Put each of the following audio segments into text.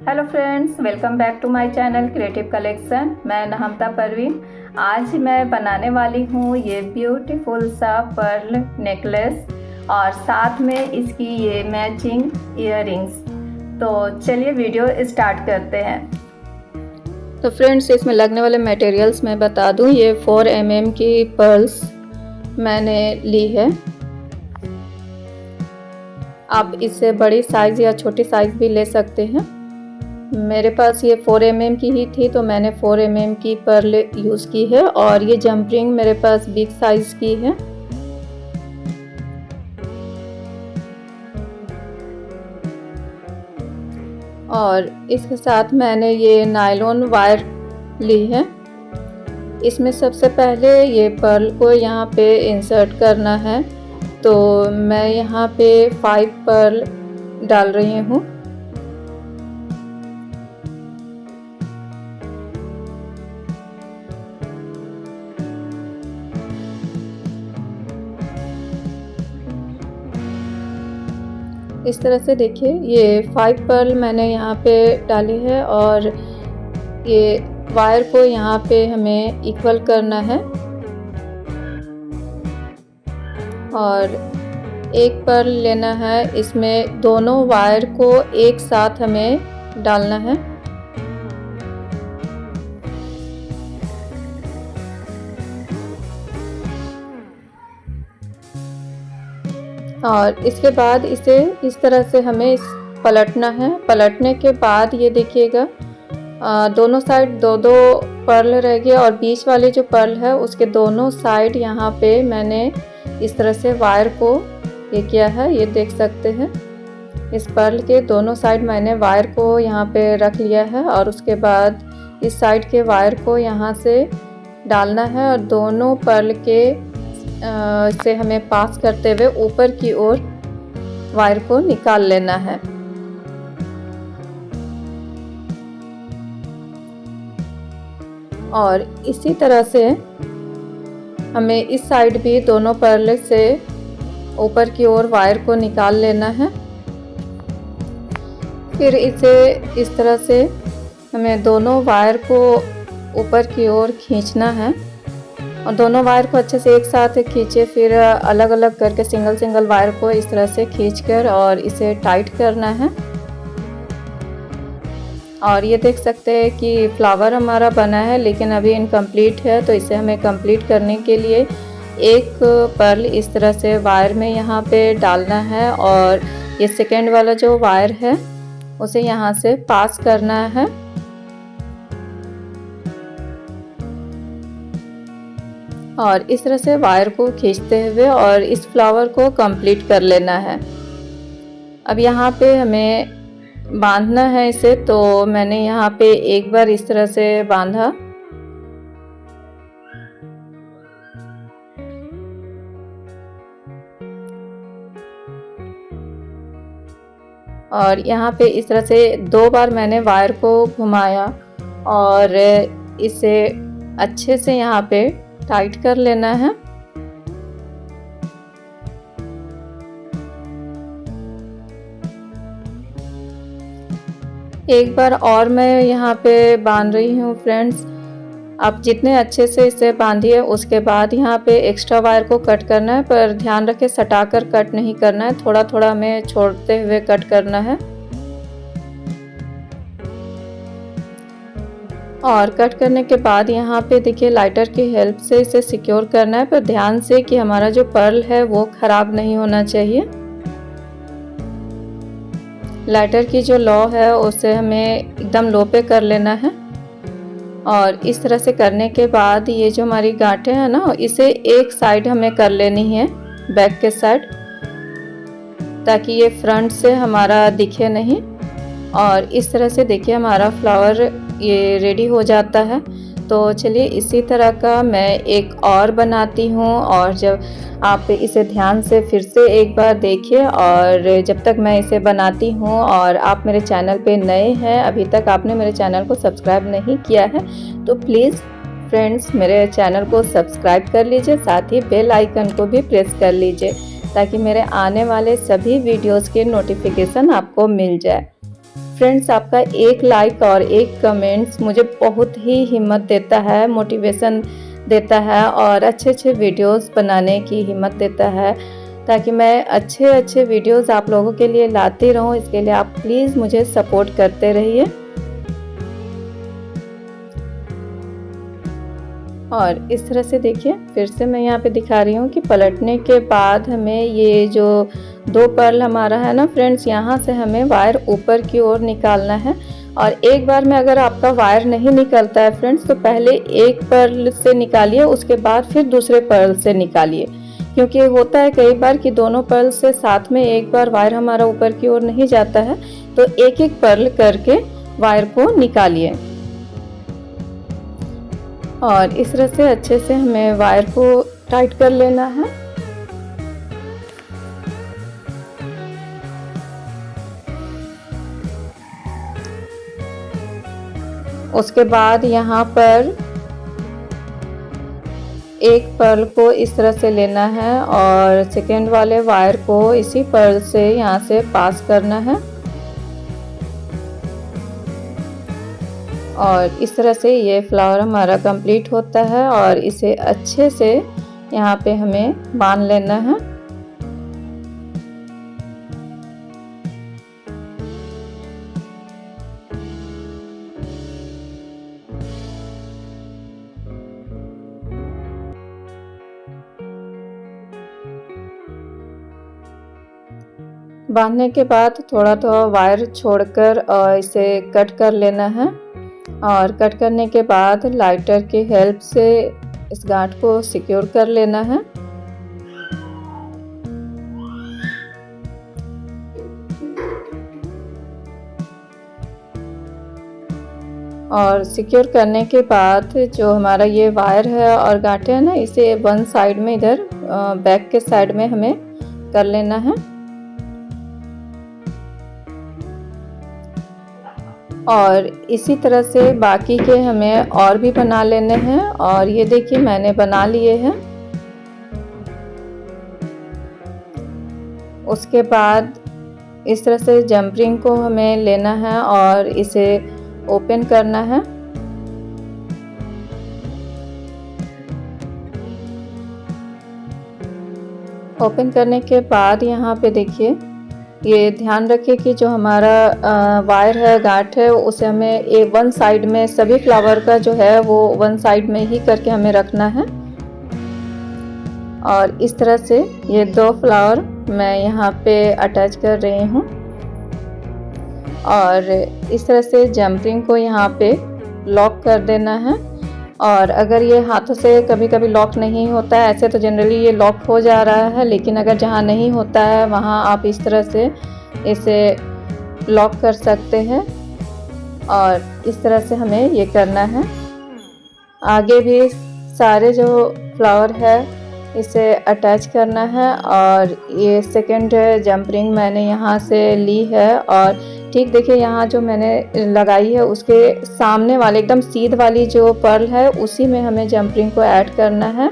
Hello friends, welcome back to my channel creative collection. मैं नहमता परवीन। आज मैं बनाने वाली हूँ ये ब्यूटीफुल सा पर्ल नेकलेस और साथ में इसकी ये मैचिंग इयररिंग्स। तो चलिए वीडियो स्टार्ट करते हैं। तो फ्रेंड्स, इसमें लगने वाले मटेरियल्स मैं बता दूँ। ये 4 mm की पर्ल्स मैंने ली है। आप इससे बड़ी साइज़ या छोटी साइज़ भी ले सकते हैं। मेरे पास ये 4 mm की ही थी तो मैंने 4 mm की पर्ल यूज़ की है और ये जंप रिंग मेरे पास बिग साइज़ की है। और इसके साथ मैंने ये नायलॉन वायर ली है। इसमें सबसे पहले ये पर्ल को यहाँ पे इंसर्ट करना है, तो मैं यहाँ पे 5 पर्ल डाल रही हूँ। इस तरह से देखिए, ये 5 पर्ल मैंने यहाँ पे डाली है और ये वायर को यहाँ पे हमें इक्वल करना है और एक पर्ल लेना है। इसमें दोनों वायर को एक साथ हमें डालना है और इसके बाद इसे इस तरह से हमें पलटना है। पलटने के बाद ये देखिएगा, दोनों साइड दो दो पर्ल रह गए और बीच वाली जो पर्ल है उसके दोनों साइड यहाँ पे मैंने इस तरह से वायर को ये किया है। ये देख सकते हैं, इस पर्ल के दोनों साइड मैंने वायर को यहाँ पे रख लिया है और उसके बाद इस साइड के वायर को यहाँ से डालना है और दोनों पर्ल के से हमें पास करते हुए ऊपर की ओर वायर को निकाल लेना है। और इसी तरह से हमें इस साइड भी दोनों पर्ल से ऊपर की ओर वायर को निकाल लेना है। फिर इसे इस तरह से हमें दोनों वायर को ऊपर की ओर खींचना है और दोनों वायर को अच्छे से एक साथ खींचे। फिर अलग अलग करके सिंगल सिंगल वायर को इस तरह से खींचकर और इसे टाइट करना है। और ये देख सकते हैं कि फ्लावर हमारा बना है लेकिन अभी इनकम्प्लीट है, तो इसे हमें कंप्लीट करने के लिए एक पर्ल इस तरह से वायर में यहाँ पे डालना है और ये सेकेंड वाला जो वायर है उसे यहाँ से पास करना है। और इस तरह से वायर को खींचते हुए और इस फ्लावर को कंप्लीट कर लेना है। अब यहाँ पे हमें बांधना है इसे, तो मैंने यहाँ पे एक बार इस तरह से बांधा और यहाँ पे इस तरह से 2 बार मैंने वायर को घुमाया और इसे अच्छे से यहाँ पे टाइट कर लेना है। एक बार और मैं यहाँ पे बांध रही हूँ फ्रेंड्स। आप जितने अच्छे से इसे बांधिए उसके बाद यहाँ पे एक्स्ट्रा वायर को कट करना है, पर ध्यान रखें सटाकर कट नहीं करना है, थोड़ा थोड़ा हमें छोड़ते हुए कट करना है। और कट करने के बाद यहाँ पे देखिए लाइटर की हेल्प से इसे सिक्योर करना है, पर ध्यान से कि हमारा जो पर्ल है वो खराब नहीं होना चाहिए। लाइटर की जो लॉ है उसे हमें एकदम लो पे कर लेना है और इस तरह से करने के बाद ये जो हमारी गांठें हैं ना, इसे एक साइड हमें कर लेनी है, बैक के साइड, ताकि ये फ्रंट से हमारा दिखे नहीं। और इस तरह से देखिए हमारा फ्लावर ये रेडी हो जाता है। तो चलिए इसी तरह का मैं एक और बनाती हूँ और जब आप इसे ध्यान से फिर से एक बार देखिए। और जब तक मैं इसे बनाती हूँ और आप मेरे चैनल पे नए हैं, अभी तक आपने मेरे चैनल को सब्सक्राइब नहीं किया है, तो प्लीज़ फ्रेंड्स मेरे चैनल को सब्सक्राइब कर लीजिए, साथ ही बेल आइकन को भी प्रेस कर लीजिए ताकि मेरे आने वाले सभी वीडियोज़ के नोटिफिकेशन आपको मिल जाए। फ्रेंड्स, आपका एक लाइक और एक कमेंट्स मुझे बहुत ही हिम्मत देता है, मोटिवेशन देता है और अच्छे अच्छे वीडियोस बनाने की हिम्मत देता है, ताकि मैं अच्छे अच्छे वीडियोस आप लोगों के लिए लाती रहूं। इसके लिए आप प्लीज़ मुझे सपोर्ट करते रहिए। और इस तरह से देखिए, फिर से मैं यहाँ पे दिखा रही हूँ कि पलटने के बाद हमें ये जो 2 पर्ल हमारा है ना फ्रेंड्स, यहाँ से हमें वायर ऊपर की ओर निकालना है। और एक बार में अगर आपका वायर नहीं निकलता है फ्रेंड्स, तो पहले एक पर्ल से निकालिए, उसके बाद फिर दूसरे पर्ल से निकालिए, क्योंकि होता है कई बार कि दोनों पर्ल से साथ में एक बार वायर हमारा ऊपर की ओर नहीं जाता है। तो एक एक पर्ल करके वायर को निकालिए और इस तरह से अच्छे से हमें वायर को टाइट कर लेना है। उसके बाद यहाँ पर एक पर्ल को इस तरह से लेना है और सेकेंड वाले वायर को इसी पर्ल से यहाँ से पास करना है और इस तरह से ये फ्लावर हमारा कंप्लीट होता है। और इसे अच्छे से यहाँ पे हमें बांध लेना है। बांधने के बाद थोड़ा थोड़ा वायर छोड़कर इसे कट कर लेना है और कट करने के बाद लाइटर की हेल्प से इस गांठ को सिक्योर कर लेना है। और सिक्योर करने के बाद जो हमारा ये वायर है और गांठे है ना, इसे वन साइड में इधर बैक के साइड में हमें कर लेना है। और इसी तरह से बाकी के हमें और भी बना लेने हैं। और ये देखिए मैंने बना लिए हैं। उसके बाद इस तरह से जंप रिंग को हमें लेना है और इसे ओपन करना है। ओपन करने के बाद यहाँ पे देखिए, ये ध्यान रखिए कि जो हमारा वायर है, गांठ है, उसे हमें वन साइड में सभी फ्लावर का जो है वो वन साइड में ही करके हमें रखना है। और इस तरह से ये 2 फ्लावर मैं यहाँ पे अटैच कर रही हूँ और इस तरह से जंपिंग को यहाँ पे लॉक कर देना है। और अगर ये हाथों से कभी कभी लॉक नहीं होता है, ऐसे तो जनरली ये लॉक हो जा रहा है, लेकिन अगर जहाँ नहीं होता है वहाँ आप इस तरह से इसे लॉक कर सकते हैं। और इस तरह से हमें ये करना है। आगे भी सारे जो फ्लावर है इसे अटैच करना है। और ये सेकंड जंप रिंग मैंने यहाँ से ली है और ठीक देखिए, यहाँ जो मैंने लगाई है उसके सामने वाले एकदम सीध वाली जो पर्ल है उसी में हमें जंप रिंग को ऐड करना है।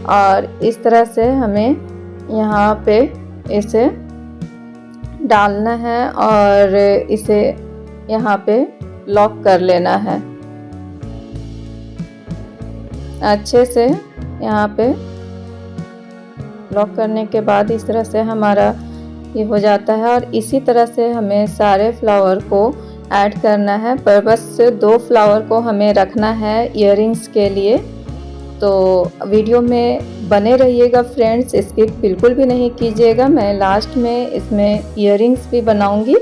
और इस तरह से हमें यहाँ पे इसे डालना है और इसे यहाँ पे लॉक कर लेना है अच्छे से। यहाँ पे लॉक करने के बाद इस तरह से हमारा ये हो जाता है। और इसी तरह से हमें सारे फ्लावर को ऐड करना है, पर बस 2 फ्लावर को हमें रखना है इयररिंग्स के लिए। तो वीडियो में बने रहिएगा फ्रेंड्स, स्किप बिल्कुल भी नहीं कीजिएगा। मैं लास्ट में इसमें इयररिंग्स भी बनाऊंगी।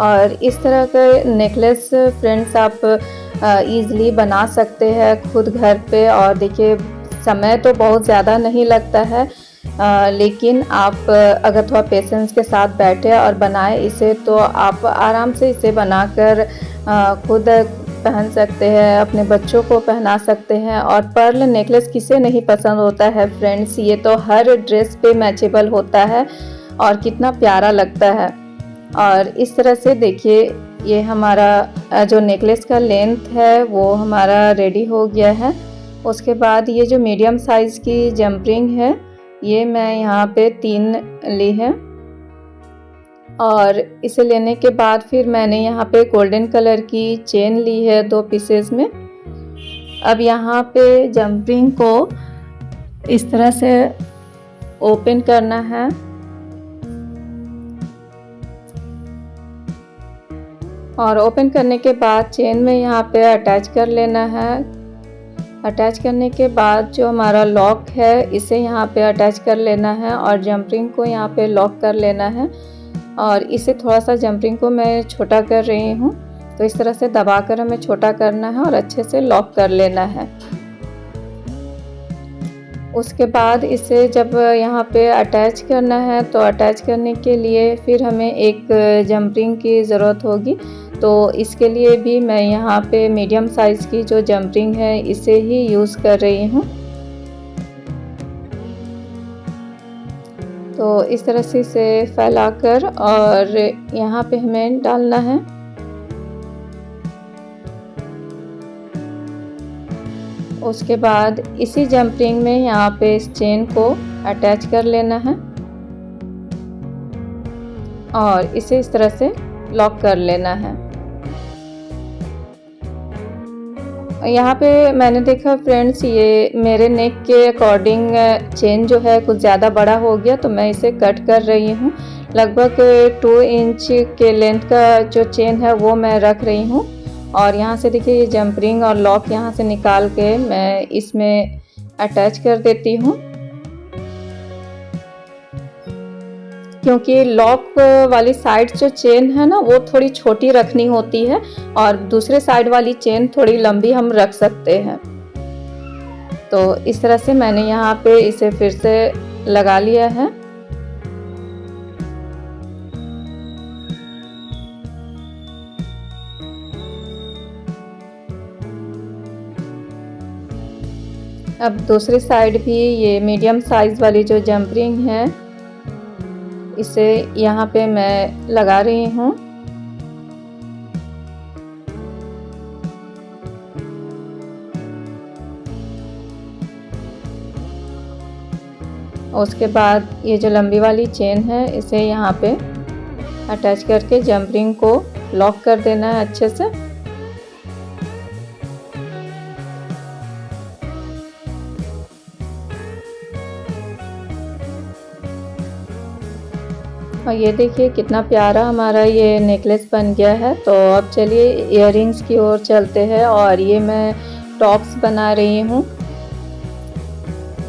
और इस तरह के नेकलेस फ्रेंड्स आप ईज़िली बना सकते हैं खुद घर पे। और देखिए, समय तो बहुत ज़्यादा नहीं लगता है, लेकिन आप अगर थोड़ा पेशेंस के साथ बैठे और बनाए इसे, तो आप आराम से इसे बनाकर खुद पहन सकते हैं, अपने बच्चों को पहना सकते हैं। और पर्ल नेकलेस किसे नहीं पसंद होता है फ्रेंड्स, ये तो हर ड्रेस पे मैचेबल होता है और कितना प्यारा लगता है। और इस तरह से देखिए, ये हमारा जो नेकलेस का लेंथ है वो हमारा रेडी हो गया है। उसके बाद ये जो मीडियम साइज़ की जंप रिंग है ये मैं यहाँ पे 3 ली है और इसे लेने के बाद फिर मैंने यहाँ पे गोल्डन कलर की चेन ली है 2 पीसेस में। अब यहाँ पे जंप रिंग को इस तरह से ओपन करना है और ओपन करने के बाद चेन में यहाँ पे अटैच कर लेना है। अटैच करने के बाद जो हमारा लॉक है इसे यहाँ पे अटैच कर लेना है और जंपरिंग को यहाँ पे लॉक कर लेना है। और इसे थोड़ा सा जंपरिंग को मैं छोटा कर रही हूँ, तो इस तरह से दबाकर हमें छोटा करना है और अच्छे से लॉक कर लेना है। उसके बाद इसे जब यहाँ पे अटैच करना है तो अटैच करने के लिए फिर हमें एक जंपरिंग की ज़रूरत होगी। तो इसके लिए भी मैं यहाँ पे मीडियम साइज़ की जो जंपरिंग है इसे ही यूज़ कर रही हूँ। तो इस तरह से इसे फैलाकर और यहाँ पे हमें डालना है। उसके बाद इसी जंपरिंग में यहाँ पे इस चेन को अटैच कर लेना है और इसे इस तरह से लॉक कर लेना है। यहाँ पे मैंने देखा फ्रेंड्स, ये मेरे नेक के अकॉर्डिंग चेन जो है कुछ ज़्यादा बड़ा हो गया, तो मैं इसे कट कर रही हूँ। लगभग 2 इंच के लेंथ का जो चेन है वो मैं रख रही हूँ। और यहाँ से देखिए ये जंपरिंग और लॉक यहाँ से निकाल के मैं इसमें अटैच कर देती हूँ, क्योंकि लॉक वाली साइड जो चेन है ना वो थोड़ी छोटी रखनी होती है और दूसरे साइड वाली चेन थोड़ी लंबी हम रख सकते हैं। तो इस तरह से मैंने यहाँ पे इसे फिर से लगा लिया है। अब दूसरी साइड भी ये मीडियम साइज़ वाली जो जंपरिंग है इसे यहाँ पे मैं लगा रही हूँ। उसके बाद ये जो लंबी वाली चेन है इसे यहाँ पे अटैच करके जंपरिंग को लॉक कर देना है अच्छे से। और ये देखिए कितना प्यारा हमारा ये नेकलेस बन गया है। तो अब चलिए इयररिंग्स की ओर चलते हैं और ये मैं टॉप्स बना रही हूँ।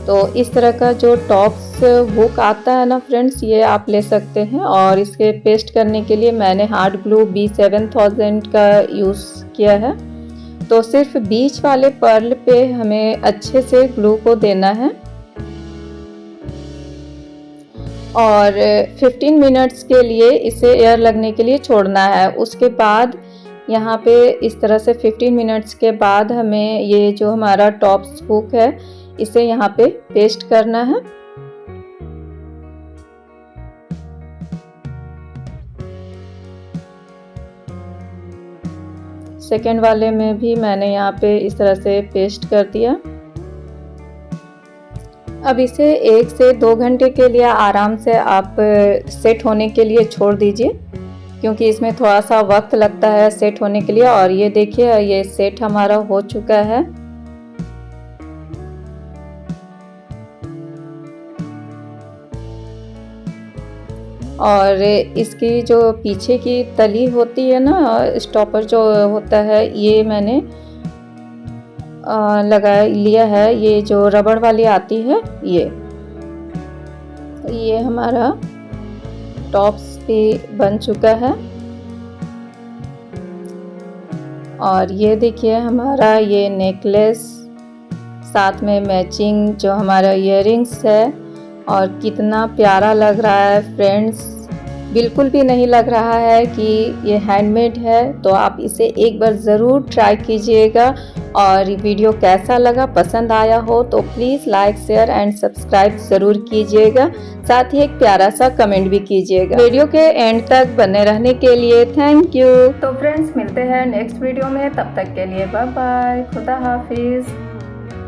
तो इस तरह का जो टॉप्स हुक आता है ना फ्रेंड्स, ये आप ले सकते हैं। और इसके पेस्ट करने के लिए मैंने हार्ड ग्लू B7000 का यूज़ किया है। तो सिर्फ बीच वाले पर्ल पे हमें अच्छे से ग्लू को देना है और 15 मिनट्स के लिए इसे एयर लगने के लिए छोड़ना है। उसके बाद यहाँ पे इस तरह से 15 मिनट्स के बाद हमें ये जो हमारा टॉप्स हुक है इसे यहाँ पे पेस्ट करना है। सेकेंड वाले में भी मैंने यहाँ पे इस तरह से पेस्ट कर दिया। अब इसे 1 से 2 घंटे के लिए आराम से आप सेट होने के लिए छोड़ दीजिए, क्योंकि इसमें थोड़ा सा वक्त लगता है सेट होने के लिए। और ये देखिए ये सेट हमारा हो चुका है। और इसकी जो पीछे की तली होती है ना, स्टॉपर जो होता है, ये मैंने लगा लिया है। ये जो रबड़ वाली आती है ये हमारा टॉप्स भी बन चुका है। और ये देखिए हमारा ये नेकलेस साथ में मैचिंग जो हमारा इयररिंग्स है, और कितना प्यारा लग रहा है फ्रेंड्स। बिल्कुल भी नहीं लग रहा है कि ये हैंडमेड है। तो आप इसे एक बार ज़रूर ट्राई कीजिएगा। और वीडियो कैसा लगा, पसंद आया हो तो please like share and subscribe ज़रूर कीजिएगा। साथ ही एक प्यारा सा कमेंट भी कीजिएगा। वीडियो के एंड तक बने रहने के लिए थैंक यू। तो फ्रेंड्स मिलते हैं नेक्स्ट वीडियो में, तब तक के लिए बाय बाय, खुदा हाफिज़।